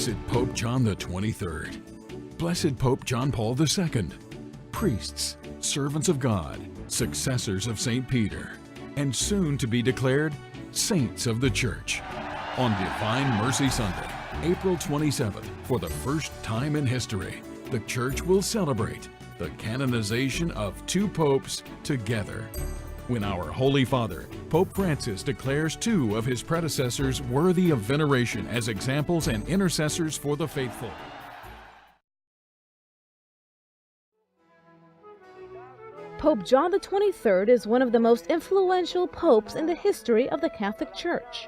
Blessed Pope John the 23rd, Blessed Pope John Paul II, priests, servants of God, successors of St. Peter, and soon to be declared saints of the Church. On Divine Mercy Sunday, April 27th, for the first time in history, the Church will celebrate the canonization of two popes together. When our Holy Father, Pope Francis, declares two of his predecessors worthy of veneration as examples and intercessors for the faithful. Pope John the 23rd is one of the most influential popes in the history of the Catholic Church.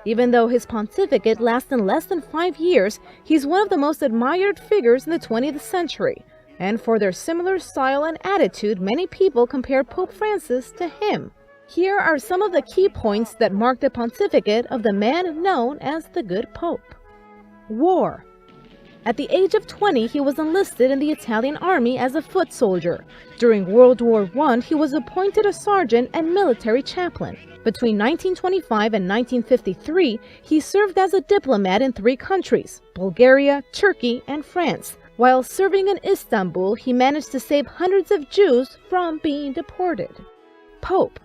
Even though his pontificate lasted less than 5 years, he's one of the most admired figures in the 20th century. And for their similar style and attitude, many people compare Pope Francis to him. Here are some of the key points that mark the pontificate of the man known as the Good Pope. War. At the age of 20, he was enlisted in the Italian army as a foot soldier. During World War I, he was appointed a sergeant and military chaplain. Between 1925 and 1953, he served as a diplomat in 3 countries, Bulgaria, Turkey, and France. While serving in Istanbul, he managed to save hundreds of Jews from being deported. Pope.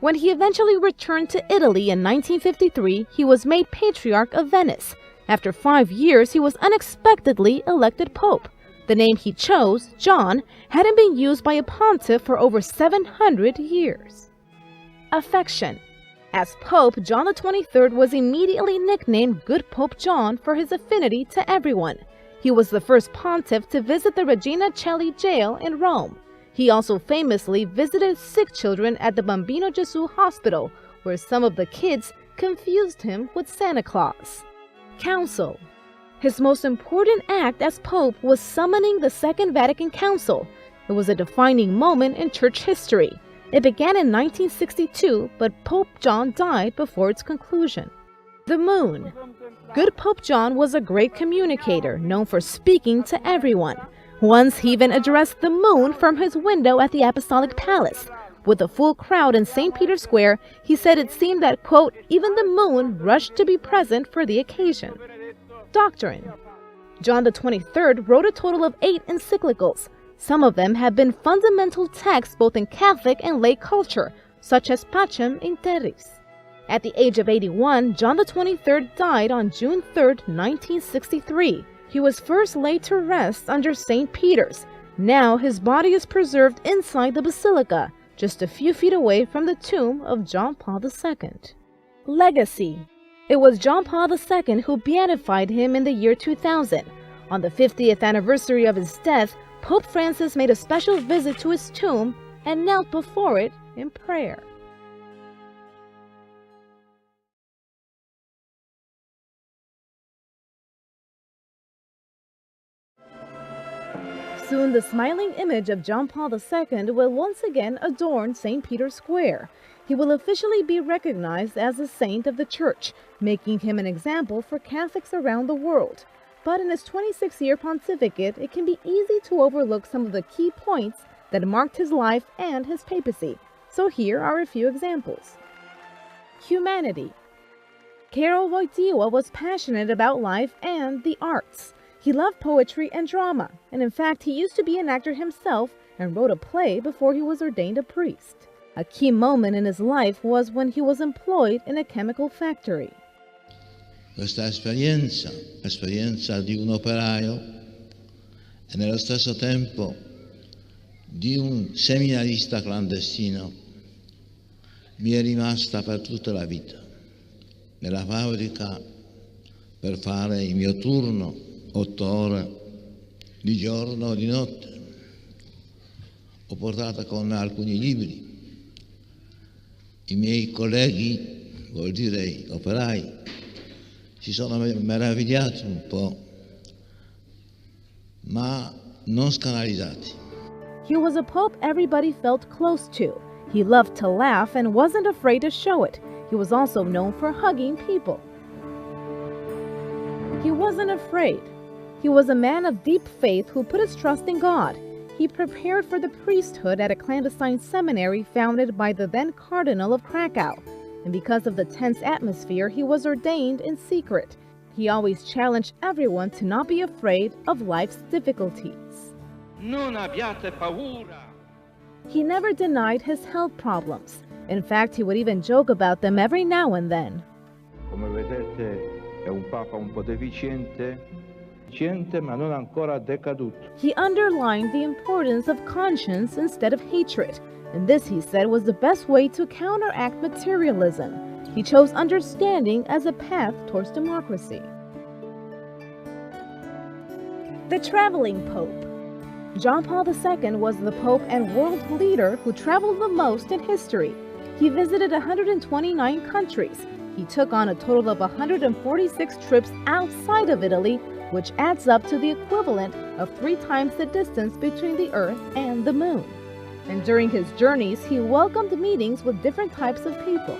When he eventually returned to Italy in 1953, he was made Patriarch of Venice. After 5 years, he was unexpectedly elected Pope. The name he chose, John, hadn't been used by a pontiff for over 700 years. Affection. As Pope, John the 23rd was immediately nicknamed Good Pope John for his affinity to everyone. He was the first pontiff to visit the Regina Coeli jail in Rome. He also famously visited sick children at the Bambino Gesù Hospital, where some of the kids confused him with Santa Claus. Council. His most important act as Pope was summoning the Second Vatican Council. It was a defining moment in church history. It began in 1962, but Pope John died before its conclusion. The Moon. Good Pope John was a great communicator, known for speaking to everyone. Once he even addressed the moon from his window at the Apostolic Palace. With a full crowd in St. Peter's Square, he said it seemed that, quote, even the moon rushed to be present for the occasion. Doctrine. John the 23rd wrote a total of 8 encyclicals. Some of them have been fundamental texts both in Catholic and lay culture, such as Pacem in Terris. At the age of 81, John the 23rd died on June 3, 1963. He was first laid to rest under St. Peter's. Now his body is preserved inside the basilica, just a few feet away from the tomb of John Paul II. Legacy. It was John Paul II who beatified him in the year 2000. On the 50th anniversary of his death, Pope Francis made a special visit to his tomb and knelt before it in prayer. Soon the smiling image of John Paul II will once again adorn St. Peter's Square. He will officially be recognized as a saint of the Church, making him an example for Catholics around the world. But in his 26-year pontificate, it can be easy to overlook some of the key points that marked his life and his papacy. So here are a few examples. Humanity. Karol Wojtyła was passionate about life and the arts. He loved poetry and drama, and in fact, he used to be an actor himself and wrote a play before he was ordained a priest. A key moment in his life was when he was employed in a chemical factory. Questa esperienza di un operaio e nello stesso tempo di un seminarista clandestino mi è rimasta per tutta la vita. Nella fabbrica per fare il mio turno 8 ore di giorno e di notte. Ho portato con alcuni libri. I miei colleghi, vuol dire gli operai, si sono meravigliati un po', ma non scandalizzati. He was a pope everybody felt close to. He loved to laugh and wasn't afraid to show it. He was also known for hugging people. He wasn't afraid. He was a man of deep faith who put his trust in God. He prepared for the priesthood at a clandestine seminary founded by the then Cardinal of Krakow, and because of the tense atmosphere, he was ordained in secret. He always challenged everyone to not be afraid of life's difficulties. Non abbiate paura. He never denied his health problems. In fact, he would even joke about them every now and then. Come vedete, è un papa un po' deficiente, ma non ancora decaduto. He underlined the importance of conscience instead of hatred, and this, he said, was the best way to counteract materialism. He chose understanding as a path towards democracy. The traveling Pope. John Paul II was the Pope and world leader who traveled the most in history. He visited 129 countries. He took on a total of 146 trips outside of Italy, which adds up to the equivalent of 3 times the distance between the Earth and the Moon. And during his journeys, he welcomed meetings with different types of people.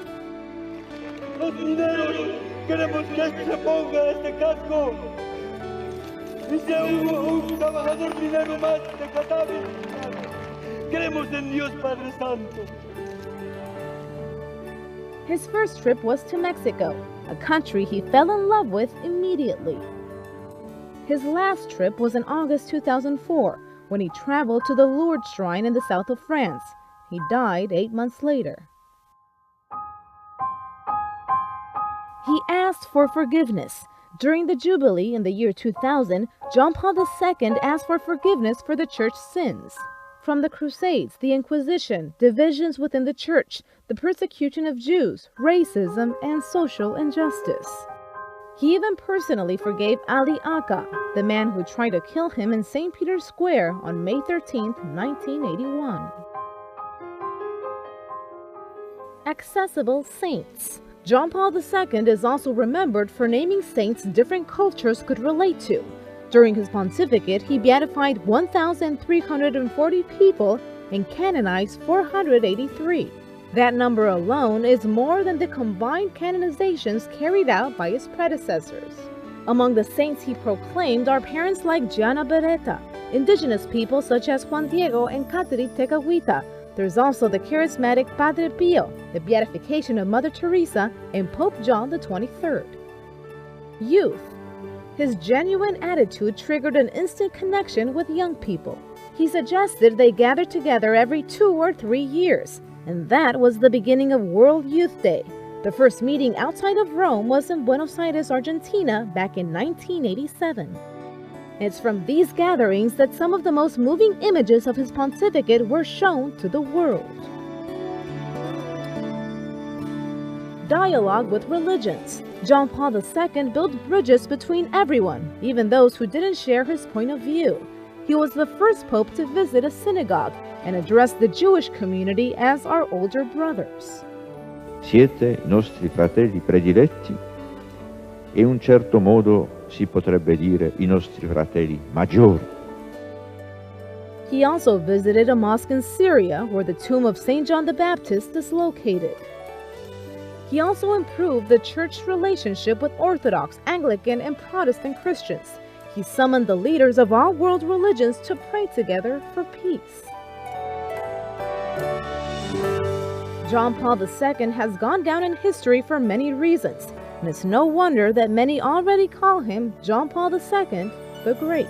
Los mineros, queremos que se ponga este casco. Y sea un trabajador minero más de Catave. Creemos en Dios Padre Santo. His first trip was to Mexico, a country he fell in love with immediately. His last trip was in August 2004, when he traveled to the Lourdes Shrine in the south of France. He died 8 months later. He asked for forgiveness. During the Jubilee in the year 2000, John Paul II asked for forgiveness for the Church's sins. From the Crusades, the Inquisition, divisions within the Church, the persecution of Jews, racism, and social injustice. He even personally forgave Ali Aka, the man who tried to kill him in St. Peter's Square on May 13, 1981. Accessible saints. John Paul II is also remembered for naming saints different cultures could relate to. During his pontificate, he beatified 1,340 people and canonized 483. That number alone is more than the combined canonizations carried out by his predecessors. Among the saints he proclaimed are parents like Gianna Beretta, indigenous people such as Juan Diego and Kateri Tekahuita. There's also the charismatic Padre Pio, the beatification of Mother Teresa, and Pope John XXIII. Youth. His genuine attitude triggered an instant connection with young people. He suggested they gather together every 2 or 3 years, and that was the beginning of World Youth Day. The first meeting outside of Rome was in Buenos Aires, Argentina, back in 1987. It's from these gatherings that some of the most moving images of his pontificate were shown to the world. Dialogue with religions. John Paul II built bridges between everyone, even those who didn't share his point of view. He was the first pope to visit a synagogue and address the Jewish community as our older brothers. Siete i nostri fratelli prediletti e in un certo modo si potrebbe dire i nostri fratelli maggiori. He also visited a mosque in Syria where the tomb of St. John the Baptist is located. He also improved the church's relationship with Orthodox, Anglican, and Protestant Christians. He summoned the leaders of all world religions to pray together for peace. John Paul II has gone down in history for many reasons, and it's no wonder that many already call him John Paul II the Great.